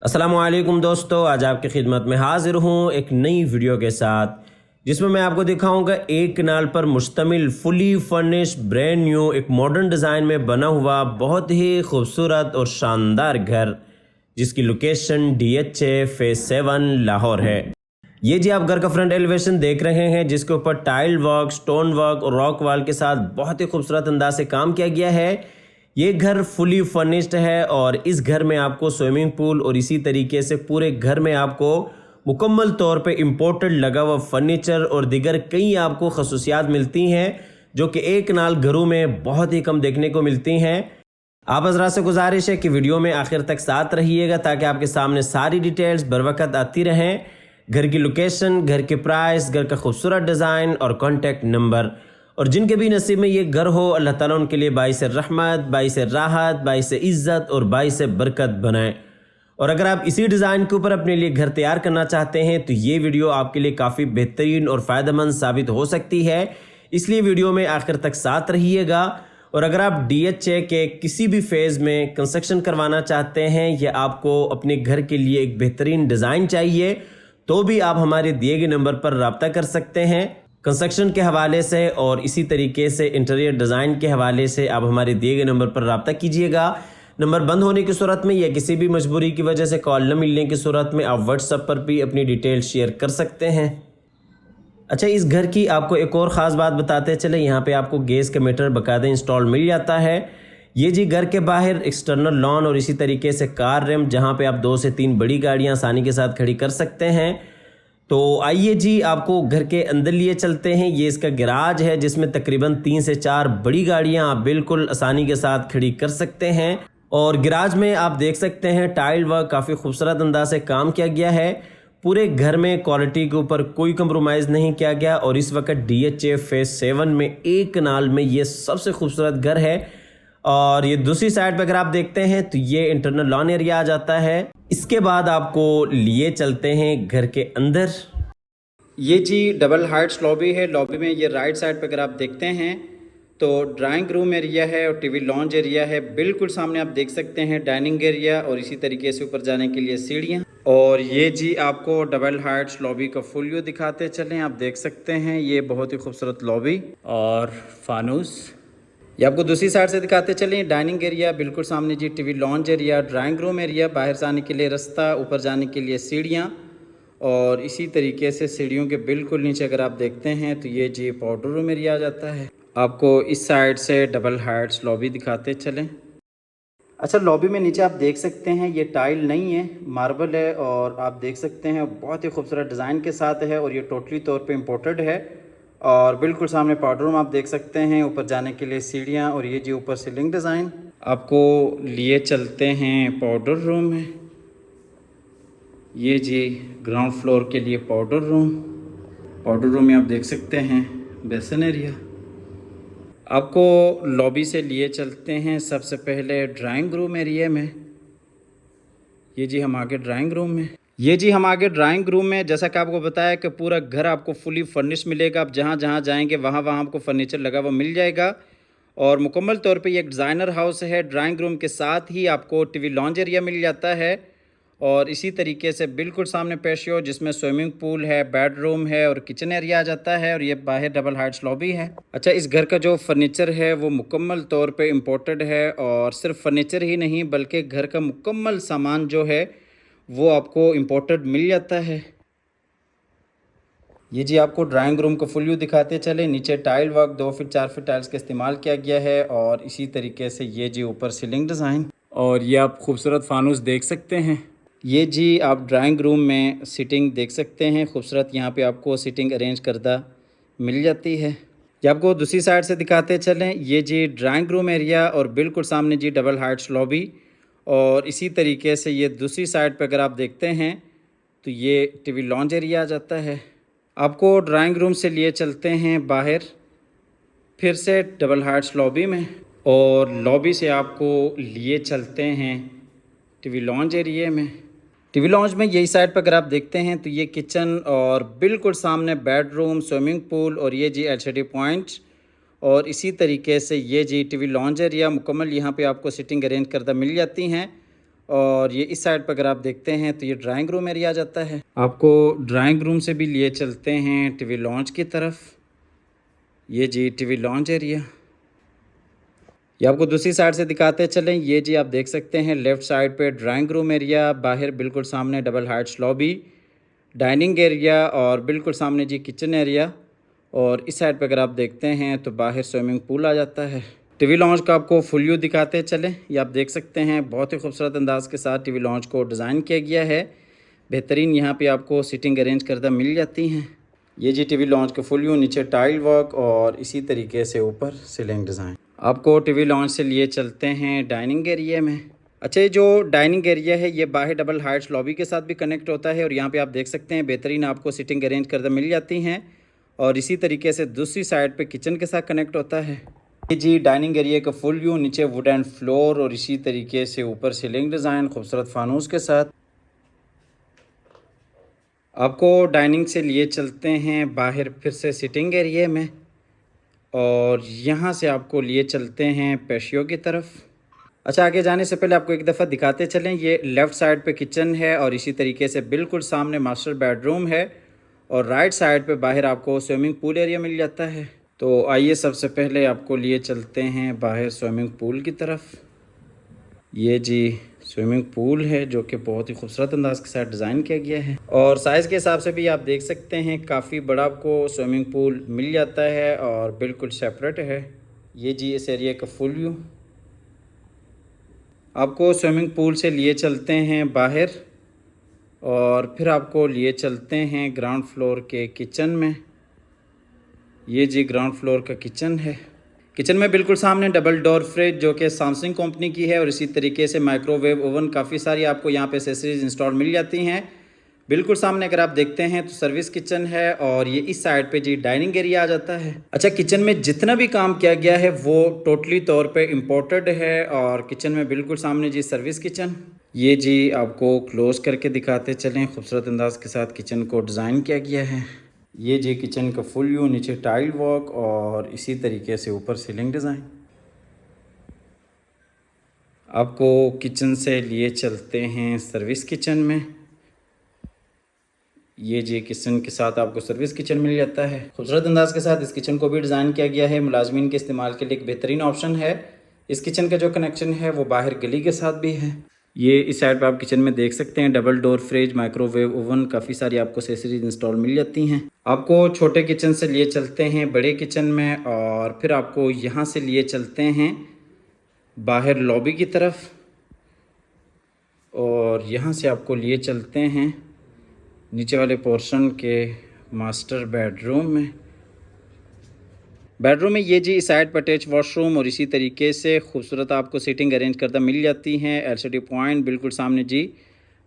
अस्सलामुअलैकुम दोस्तों, आज आपकी खिदमत में हाजिर हूँ एक नई वीडियो के साथ जिसमें मैं आपको दिखाऊंगा एक कनाल पर मुश्तमिल फुली फर्निश्ड ब्रांड न्यू एक मॉडर्न डिज़ाइन में बना हुआ बहुत ही खूबसूरत और शानदार घर जिसकी लोकेशन DHA फेज 7 लाहौर है। ये जी आप घर का फ्रंट एलिवेशन देख रहे हैं जिसके ऊपर टाइल वर्क, स्टोन वर्क और रॉक वाल के साथ बहुत ही खूबसूरत अंदाज से काम किया गया है। ये घर फुली फर्निश्ड है और इस घर में आपको स्विमिंग पूल और इसी तरीके से पूरे घर में आपको मुकम्मल तौर पे इम्पोर्टेड लगा हुआ फर्नीचर और दिगर कई आपको खसूसियात मिलती हैं जो कि एक नाल घरों में बहुत ही कम देखने को मिलती हैं। आप हज़रात से गुजारिश है कि वीडियो में आखिर तक साथ रहिएगा ताकि आपके सामने सारी डिटेल्स बर वक्त आती रहें। घर की लोकेशन, घर के प्राइस, घर का खूबसूरत डिज़ाइन और कॉन्टैक्ट नंबर, और जिनके भी नसीब में ये घर हो अल्लाह ताला उनके लिए बाइस रहमत, बाइस राहत, बाइस इज़्ज़त और बाइस बरकत बनाए। और अगर आप इसी डिज़ाइन के ऊपर अपने लिए घर तैयार करना चाहते हैं तो ये वीडियो आपके लिए काफ़ी बेहतरीन और फ़ायदेमंद साबित हो सकती है, इसलिए वीडियो में आखिर तक साथ रहिएगा। और अगर आप DHA के किसी भी फेज़ में कंस्ट्रक्शन करवाना चाहते हैं या आपको अपने घर के लिए एक बेहतरीन डिज़ाइन चाहिए तो भी आप हमारे दिए गए नंबर पर रब्ता कर सकते हैं। कंस्ट्रक्शन के हवाले से और इसी तरीके से इंटीरियर डिज़ाइन के हवाले से आप हमारे दिए गए नंबर पर रब्ता कीजिएगा। नंबर बंद होने की सूरत में या किसी भी मजबूरी की वजह से कॉल न मिलने की सूरत में आप व्हाट्सएप पर भी अपनी डिटेल शेयर कर सकते हैं। अच्छा, इस घर की आपको एक और ख़ास बात बताते चले, यहाँ पे आपको गैस का मीटर बाकायदा इंस्टॉल मिल जाता है। ये जी घर के बाहर एक्सटर्नल लॉन और इसी तरीके से कार रैम्प जहाँ पे आप 2 से 3 बड़ी गाड़ियाँ आसानी के साथ खड़ी कर सकते हैं। तो आइए जी आपको घर के अंदर लिए चलते हैं। ये इसका गैराज है जिसमें तकरीबन 3 से 4 बड़ी गाड़ियाँ आप बिल्कुल आसानी के साथ खड़ी कर सकते हैं। और गैराज में आप देख सकते हैं टाइल वर्क काफ़ी खूबसूरत अंदाज से काम किया गया है। पूरे घर में क्वालिटी के ऊपर कोई कंप्रोमाइज़ नहीं किया गया और इस वक्त DHA फेज 7 में एक कनाल में ये सबसे खूबसूरत घर है। और ये दूसरी साइड पर अगर आप देखते हैं तो ये इंटरनल लॉन एरिया आ जाता है। इसके बाद आपको लिए चलते हैं घर के अंदर। ये जी डबल हाइट्स लॉबी है। लॉबी में ये राइट साइड पर अगर आप देखते हैं तो ड्राइंग रूम एरिया है और टीवी लॉन्ज एरिया है। बिल्कुल सामने आप देख सकते हैं डाइनिंग एरिया और इसी तरीके से ऊपर जाने के लिए सीढ़ियाँ। और ये जी आपको डबल हाइट्स लॉबी का फुल व्यू दिखाते चलें। आप देख सकते हैं ये बहुत ही खूबसूरत लॉबी और फानूस। ये आपको दूसरी साइड से दिखाते चलें डाइनिंग एरिया, बिल्कुल सामने जी TV lounge area, drawing room area, बाहर जाने के लिए रास्ता, ऊपर जाने के लिए सीढ़ियाँ और इसी तरीके से सीढ़ियों के बिल्कुल नीचे अगर आप देखते हैं तो ये जी पाउडर रूम एरिया आ जाता है। आपको इस साइड से डबल हाइट्स लॉबी दिखाते चलें। अच्छा, लॉबी में नीचे आप देख सकते हैं ये टाइल नहीं है, मार्बल है और आप देख सकते हैं बहुत ही खूबसूरत डिज़ाइन के साथ है और ये टोटली तौर पे इम्पोर्टेड है। और बिल्कुल सामने पाउडर रूम आप देख सकते हैं, ऊपर जाने के लिए सीढ़ियाँ और ये जी ऊपर सीलिंग डिज़ाइन। आपको लिए चलते हैं पाउडर रूम में। ये जी ग्राउंड फ्लोर के लिए पाउडर रूम। पाउडर रूम में आप देख सकते हैं बेसन एरिया। आपको लॉबी से लिए चलते हैं सबसे पहले ड्राइंग रूम एरिया में। ये जी हम आगे ड्राइंग रूम में। ये जी हम आगे ड्राइंग रूम में। जैसा कि आपको बताया कि पूरा घर आपको फुली फर्निश मिलेगा। आप जहाँ जहाँ जाएंगे वहाँ वहाँ आपको फर्नीचर लगा हुआ मिल जाएगा और मुकम्मल तौर पे ये एक डिज़ाइनर हाउस है। ड्राइंग रूम के साथ ही आपको टीवी लॉन्ज एरिया मिल जाता है और इसी तरीके से बिल्कुल सामने पेशियो जिसमें स्विमिंग पूल है, बेडरूम है और किचन एरिया आ जाता है और ये बाहर डबल हाइट्स लॉबी है। अच्छा, इस घर का जो फर्नीचर है वो मुकम्मल तौर पे इम्पोर्टेड है और सिर्फ फर्नीचर ही नहीं बल्कि घर का मुकम्मल सामान जो है वो आपको इम्पोर्टेड मिल जाता है। ये जी आपको ड्राइंग रूम का फुल व्यू दिखाते चले। नीचे tile work 2 feet 4 feet tiles का इस्तेमाल किया गया है और इसी तरीके से ये जी ऊपर सीलिंग डिज़ाइन और ये आप खूबसूरत फानूस देख सकते हैं। ये जी आप ड्राइंग रूम में सीटिंग देख सकते हैं, खूबसूरत यहाँ पे आपको सीटिंग अरेंज करदा मिल जाती है। ये आपको दूसरी साइड से दिखाते चलें। ये जी ड्राइंग रूम एरिया और बिल्कुल सामने जी डबल हाइट्स लॉबी और इसी तरीके से ये दूसरी साइड पे अगर आप देखते हैं तो ये टीवी लॉन्ज एरिया आ जाता है। आपको ड्राइंग रूम से लिए चलते हैं बाहर फिर से डबल हाइट्स लॉबी में और लॉबी से आपको लिए चलते हैं टीवी लॉन्ज एरिया में। टीवी लॉन्ज में यही साइड पर अगर आप देखते हैं तो ये किचन और बिल्कुल सामने बेडरूम, स्विमिंग पूल और ये जी LCD पॉइंट और इसी तरीके से ये जी टीवी लॉन्ज एरिया मुकम्मल यहाँ पे आपको सिटिंग अरेंज करदा मिल जाती हैं और ये इस साइड पर अगर आप देखते हैं तो ये ड्राइंग रूम एरिया आ जाता है। आपको ड्राइंग रूम से भी लिए चलते हैं टीवी लॉन्च की तरफ। ये जी टीवी लॉन्च एरिया, ये आपको दूसरी साइड से दिखाते चलें। ये जी आप देख सकते हैं लेफ़्ट साइड पे ड्राइंग रूम एरिया, बाहर बिल्कुल सामने double Heights lobby, dining area और बिल्कुल सामने जी किचन एरिया। और इस साइड पे अगर आप देखते हैं तो बाहर स्विमिंग पूल आ जाता है। टीवी लॉन्च का आपको फुल व्यू दिखाते चलें। ये आप देख सकते हैं बहुत ही खूबसूरत अंदाज के साथ टीवी लॉन्च को डिज़ाइन किया गया है। बेहतरीन यहाँ पे आपको सीटिंग अरेंज करदा मिल जाती हैं। ये जी टीवी लॉन्च का फुल व्यू, नीचे टाइल वर्क और इसी तरीके से ऊपर सीलिंग डिज़ाइन। आपको टीवी लॉन्च से लिए चलते हैं डाइनिंग एरिया में। अच्छा, ये जो डाइनिंग एरिया है ये बाहर डबल हाइट्स लॉबी के साथ भी कनेक्ट होता है और यहाँ पे आप देख सकते हैं बेहतरीन आपको सीटिंग अरेंज करदा मिल जाती हैं। और इसी तरीके से दूसरी साइड पे किचन के साथ कनेक्ट होता है। ये जी डाइनिंग एरिया का फुल व्यू, नीचे वुड एंड फ्लोर और इसी तरीके से ऊपर सीलिंग डिज़ाइन खूबसूरत फानूस के साथ। आपको डाइनिंग से लिए चलते हैं बाहर फिर से सिटिंग एरिया में और यहाँ से आपको लिए चलते हैं पेशियो की तरफ। अच्छा, आगे जाने से पहले आपको एक दफ़ा दिखाते चलें। ये लेफ़्ट साइड पे किचन है और इसी तरीके से बिल्कुल सामने मास्टर बेडरूम है और राइट साइड पे बाहर आपको स्विमिंग पूल एरिया मिल जाता है। तो आइए सबसे पहले आपको लिए चलते हैं बाहर स्विमिंग पूल की तरफ। ये जी स्विमिंग पूल है जो कि बहुत ही खूबसूरत अंदाज के साथ डिज़ाइन किया गया है और साइज़ के हिसाब से भी आप देख सकते हैं काफ़ी बड़ा आपको स्विमिंग पूल मिल जाता है और बिल्कुल सेपरेट है। ये जी इस एरिया का फुल व्यू। आपको स्विमिंग पूल से लिए चलते हैं बाहर और फिर आपको लिए चलते हैं ग्राउंड फ्लोर के किचन में। ये जी ग्राउंड फ्लोर का किचन है। किचन में बिल्कुल सामने डबल डोर फ्रिज जो कि सैमसंग कंपनी की है और इसी तरीके से माइक्रोवेव ओवन, काफ़ी सारी आपको यहाँ पे एसेसरीज इंस्टॉल मिल जाती हैं। बिल्कुल सामने अगर आप देखते हैं तो सर्विस किचन है और ये इस साइड पे जी डाइनिंग एरिया आ जाता है। अच्छा, किचन में जितना भी काम किया गया है वो टोटली तौर पे इम्पोर्टेड है और किचन में बिल्कुल सामने जी सर्विस किचन। ये जी आपको क्लोज करके दिखाते चलें, खूबसूरत अंदाज के साथ किचन को डिज़ाइन किया गया है। ये जी किचन का फुल व्यू, नीचे टाइल वर्क और इसी तरीके से ऊपर सीलिंग डिज़ाइन। आपको किचन से लिए चलते हैं सर्विस किचन में। ये जी किचन के साथ आपको सर्विस किचन मिल जाता है। खूबसूरत अंदाज के साथ इस किचन को भी डिज़ाइन किया गया है। मुलाजमीन के इस्तेमाल के लिए एक बेहतरीन ऑप्शन है। इस किचन का जो कनेक्शन है वो बाहर गली के साथ भी है। ये इस साइड पर आप किचन में देख सकते हैं double door fridge, microwave oven, काफ़ी सारी आपको एसेसरीज इंस्टॉल मिल जाती हैं। आपको छोटे किचन से लिए चलते हैं बड़े किचन में और फिर आपको यहाँ से लिए चलते हैं बाहर लॉबी की तरफ और यहाँ से आपको लिए चलते हैं नीचे वाले पोर्शन के मास्टर बेडरूम में। बेडरूम में ये जी इस साइड पर अटैच वॉशरूम और इसी तरीके से खूबसूरत आपको सीटिंग अरेंज करदा मिल जाती हैं। एलसीडी पॉइंट, बिल्कुल सामने जी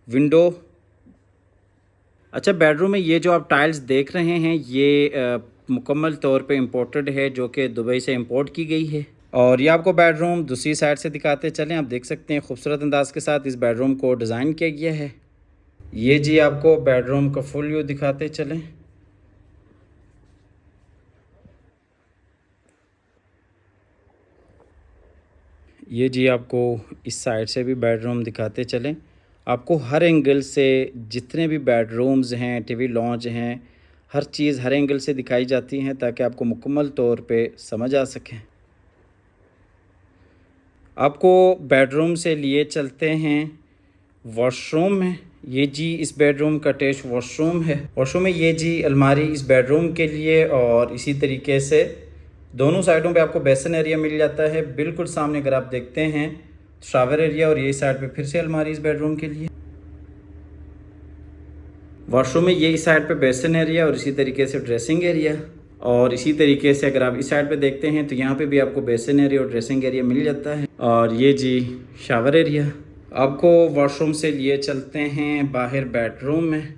विंडो। अच्छा, बेडरूम में ये जो आप टाइल्स देख रहे हैं ये मुकम्मल तौर पे इम्पोर्टेड है जो कि दुबई से इंपोर्ट की गई है। और ये आपको बेडरूम दूसरी साइड से दिखाते चलें। आप देख सकते हैं खूबसूरत अंदाज के साथ इस बेडरूम को डिज़ाइन किया गया है। ये जी आपको बेडरूम का फुल व्यू दिखाते चलें। ये जी आपको इस साइड से भी बेडरूम दिखाते चलें। आपको हर एंगल से जितने भी बेडरूम्स हैं, टीवी लॉन्च हैं, हर चीज़ हर एंगल से दिखाई जाती हैं ताकि आपको मुकम्मल तौर पे समझ आ सके। आपको बेडरूम से लिए चलते हैं वॉशरूम में। ये जी इस बेडरूम का अटैच वॉशरूम है। वॉशरूम में ये जी अलमारी इस बेडरूम के लिए और इसी तरीके से दोनों साइडों पे आपको बेसन एरिया मिल जाता है। बिल्कुल सामने अगर आप देखते हैं शावर एरिया और ये साइड पे फिर से अलमारी इस बेडरूम के लिए। वॉशरूम में ये इस साइड पे बेसन एरिया और इसी तरीके से ड्रेसिंग एरिया और इसी तरीके से अगर आप इस साइड पे देखते हैं तो यहाँ पे भी आपको बेसन एरिया और ड्रेसिंग एरिया मिल जाता है। और ये जी शावर एरिया। आपको वॉशरूम से लिए चलते हैं बाहर बेडरूम में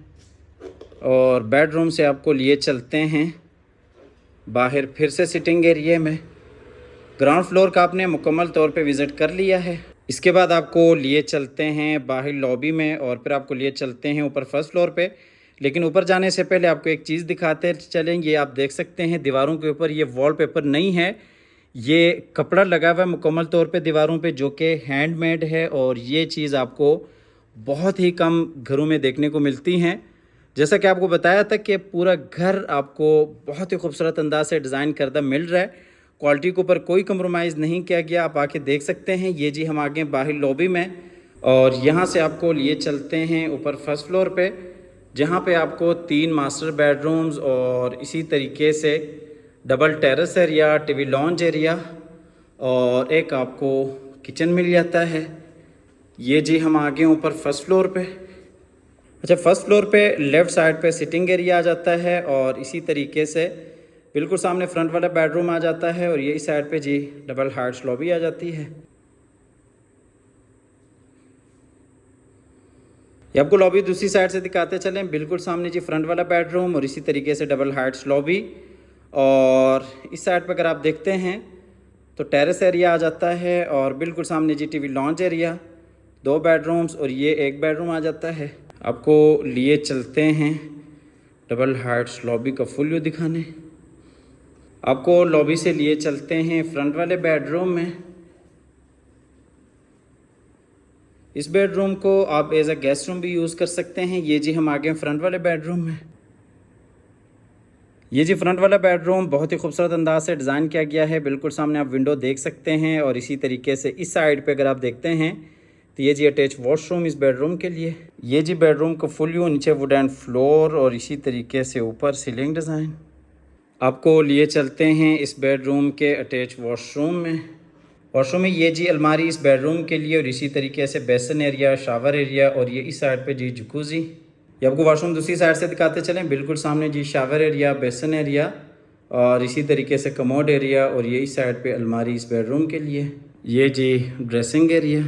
और बेडरूम से आपको लिए चलते हैं बाहर फिर से सिटिंग एरिया में। ग्राउंड फ्लोर का आपने मुकम्मल तौर पे विज़िट कर लिया है। इसके बाद आपको लिए चलते हैं बाहर लॉबी में और फिर आपको लिए चलते हैं ऊपर फर्स्ट फ्लोर पे। लेकिन ऊपर जाने से पहले आपको एक चीज़ दिखाते चलें। ये आप देख सकते हैं दीवारों के ऊपर ये वॉलपेपर नहीं है, ये कपड़ा लगा हुआ है मुकम्मल तौर पे दीवारों पे, जो कि हैंडमेड है, और ये चीज़ आपको बहुत ही कम घरों में देखने को मिलती हैं। जैसा कि आपको बताया था कि पूरा घर आपको बहुत ही खूबसूरत अंदाज से डिज़ाइन करदा मिल रहा है। क्वालिटी के ऊपर कोई कंप्रोमाइज़ नहीं किया गया, आप आके देख सकते हैं। ये जी हम आगे बाहर लॉबी में, और यहाँ से आपको लिए चलते हैं ऊपर फर्स्ट फ्लोर पे, जहाँ पे आपको 3 मास्टर बेडरूम्स और इसी तरीके से double terrace area, TV lounge area और एक आपको किचन मिल जाता है। ये जी हम आगे ऊपर फर्स्ट फ्लोर पे। अच्छा, फर्स्ट फ्लोर पे लेफ़्ट साइड पे सिटिंग एरिया आ जाता है, और इसी तरीके से बिल्कुल सामने फ्रंट वाला बेडरूम आ जाता है, और ये इस साइड पे जी डबल हार्ट्स लॉबी आ जाती है। ये आपको लॉबी दूसरी साइड से दिखाते चलें। बिल्कुल सामने जी फ्रंट वाला बेडरूम और इसी तरीके से डबल हार्ट्स लॉबी, और इस साइड पर अगर आप देखते हैं तो टेरेस एरिया आ जाता है, और बिल्कुल सामने जी टीवी लॉन्च एरिया, 2 बेडरूम्स और ये 1 बेडरूम आ जाता है। आपको लिए चलते हैं डबल हार्ट्स लॉबी का फुल व्यू दिखाने। आपको लॉबी से लिए चलते हैं फ्रंट वाले बेडरूम में। इस बेडरूम को आप एज अ गेस्ट रूम भी यूज़ कर सकते हैं। ये जी हम आगे फ्रंट वाले बेडरूम में। ये जी फ्रंट वाला बेडरूम बहुत ही खूबसूरत अंदाज से डिज़ाइन किया गया है। बिल्कुल सामने आप विंडो देख सकते हैं, और इसी तरीके से इस साइड पे अगर आप देखते हैं तो ये जी अटैच वॉशरूम इस बेडरूम के लिए। ये जी बेडरूम का फुल व्यू, नीचे वुडन फ्लोर और इसी तरीके से ऊपर सीलिंग डिज़ाइन। आपको लिए चलते हैं इस बेडरूम के अटैच वॉशरूम में। वॉशरूम में ये जी अलमारी इस बेडरूम के लिए, और इसी तरीके से बेसन एरिया, शावर एरिया, और ये इस साइड पे जी जकूज़ी। ये आपको वॉशरूम दूसरी साइड से दिखाते चलें। बिल्कुल सामने जी शावर एरिया, बेसन एरिया, और इसी तरीके से कमोड एरिया, और ये इस साइड पे अलमारी इस बेडरूम के लिए। ये जी ड्रेसिंग एरिया,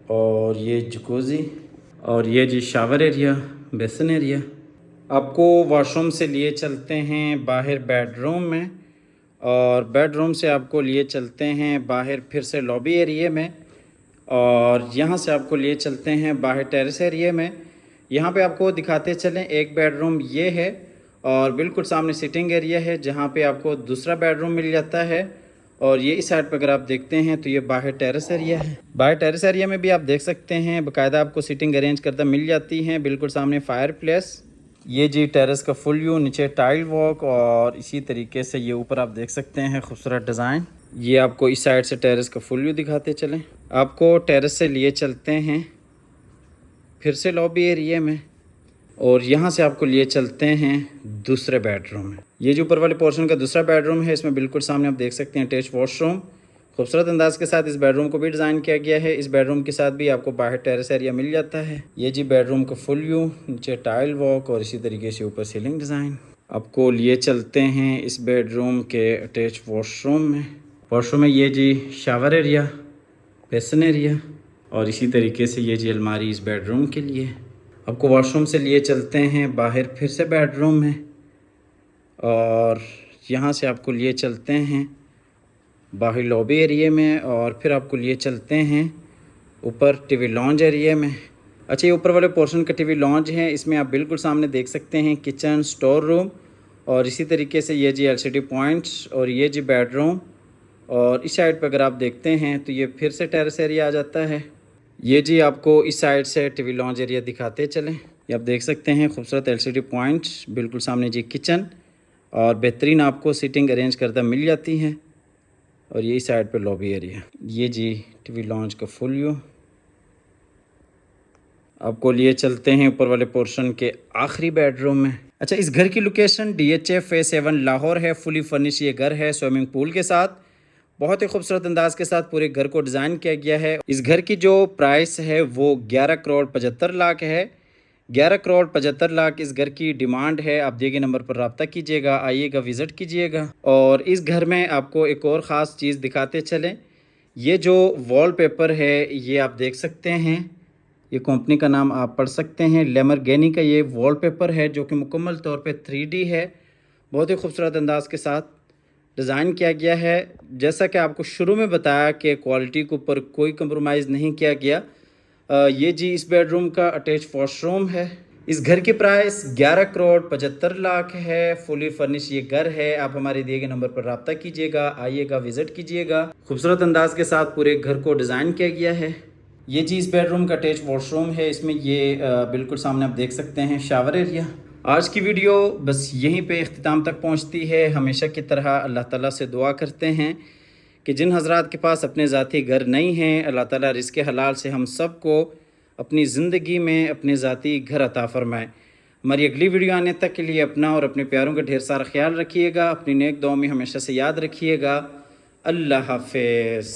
और ये जकूज़ी, और ये जी शावर एरिया, बेसन एरिया। आपको वॉशरूम से लिए चलते हैं बाहर बेडरूम में, और बेडरूम से आपको लिए चलते हैं बाहर फिर से लॉबी एरिया में, और यहाँ से आपको लिए चलते हैं बाहर टेरेस एरिया में। यहाँ पे आपको दिखाते चलें, एक बेडरूम ये है, और बिल्कुल सामने सिटिंग एरिया है जहाँ पे आपको दूसरा बेडरूम मिल जाता है, और ये इस साइड पर अगर आप देखते हैं तो ये बाहर टेरेस एरिया है। बाहर टेरेस एरिया में भी आप देख सकते हैं बाकायदा आपको सीटिंग अरेंज करता मिल जाती हैं। बिल्कुल सामने फायर प्लेस। ये जी टेरेस का फुल व्यू, नीचे टाइल वॉक, और इसी तरीके से ये ऊपर आप देख सकते हैं खूबसूरत डिज़ाइन। ये आपको इस साइड से टेरेस का फुल व्यू दिखाते चलें। आपको टेरेस से लिए चलते हैं फिर से लॉबी एरिया में, और यहाँ से आपको लिए चलते हैं दूसरे बेडरूम में। ये जो ऊपर वाले पोर्शन का दूसरा बेडरूम है, इसमें बिल्कुल सामने आप देख सकते हैं अटैच वॉशरूम। खूबसूरत अंदाज के साथ इस बेडरूम को भी डिज़ाइन किया गया है। इस बेडरूम के साथ भी आपको बाहर टेरेस एरिया मिल जाता है। ये जी बेडरूम का फुल व्यू, नीचे टाइल वॉक, और इसी तरीके से ऊपर सीलिंग डिज़ाइन। आपको लिए चलते हैं इस बेडरूम के अटैच वॉशरूम में। वॉशरूम में ये जी शावर एरिया, बेसन एरिया, और इसी तरीके से ये जी अलमारी इस बेडरूम के लिए। आपको वॉशरूम से लिए चलते हैं बाहर फिर से बेडरूम में, और यहाँ से आपको लिए चलते हैं बाहर लॉबी एरिया में, और फिर आपको लिए चलते हैं ऊपर टीवी लॉन्ज एरिया में। अच्छा, ये ऊपर वाले पोर्शन का टीवी लॉन्ज है। इसमें आप बिल्कुल सामने देख सकते हैं किचन, स्टोर रूम, और इसी तरीके से ये जी एलसीडी पॉइंट्स, और ये जी बेडरूम, और इस साइड पर अगर आप देखते हैं तो ये फिर से टेरेस एरिया आ जाता है। ये जी आपको इस साइड से टीवी लॉन्ज एरिया दिखाते चलें। ये आप देख सकते हैं खूबसूरत एलसीडी पॉइंट्स। बिल्कुल सामने जी किचन, और बेहतरीन आपको सीटिंग अरेंज करदा मिल जाती हैं, और ये इस साइड पे लॉबी एरिया। ये जी टीवी लॉन्च का फुल व्यू। आपको लिए चलते हैं ऊपर वाले पोर्शन के आखिरी बेडरूम में। अच्छा, इस घर की लोकेशन DHA फेज 7 लाहौर है। फुली फर्निश ये घर है स्विमिंग पूल के साथ। बहुत ही खूबसूरत अंदाज के साथ पूरे घर को डिज़ाइन किया गया है। इस घर की जो प्राइस है वो 11 करोड़ 75 लाख है। 11 करोड़ 75 लाख इस घर की डिमांड है। आप दिए गए नंबर पर रब्ता कीजिएगा, आइएगा, विज़िट कीजिएगा। और इस घर में आपको एक और ख़ास चीज़ दिखाते चलें। ये जो वॉलपेपर है ये आप देख सकते हैं, ये कंपनी का नाम आप पढ़ सकते हैं, लैम्बोर्गिनी का ये वॉलपेपर है, जो कि मुकम्मल तौर पे 3D है। बहुत ही खूबसूरत अंदाज के साथ डिज़ाइन किया गया है। जैसा कि आपको शुरू में बताया कि क्वालिटी के ऊपर कोई कंप्रोमाइज़ नहीं किया गया। ये जी इस बेडरूम का अटैच वॉशरूम है। इस घर की प्राइस 11 करोड़ 75 लाख है। फुली फर्निश ये घर है। आप हमारे दिए गए नंबर पर रब्ता कीजिएगा, आइएगा, विजिट कीजिएगा। खूबसूरत अंदाज के साथ पूरे घर को डिज़ाइन किया गया है। ये जी इस बेडरूम का अटैच वॉशरूम है। इसमें ये बिल्कुल सामने आप देख सकते हैं शावर एरिया। आज की वीडियो बस यहीं पे इख्तिताम तक पहुंचती है। हमेशा की तरह अल्लाह ताला से दुआ करते हैं कि जिन हजरात के पास अपने ज़ाती घर नहीं हैं, अल्लाह ताला रिज़्क़ हलाल से हम सब को अपनी ज़िंदगी में अपने ज़ाती घर अता फ़रमाए। हमारी अगली वीडियो आने तक के लिए अपना और अपने प्यारों का ढेर सारा ख्याल रखिएगा। अपनी नेक दुआ में हमेशा से याद रखिएगा। अल्लाह हाफ़िज़।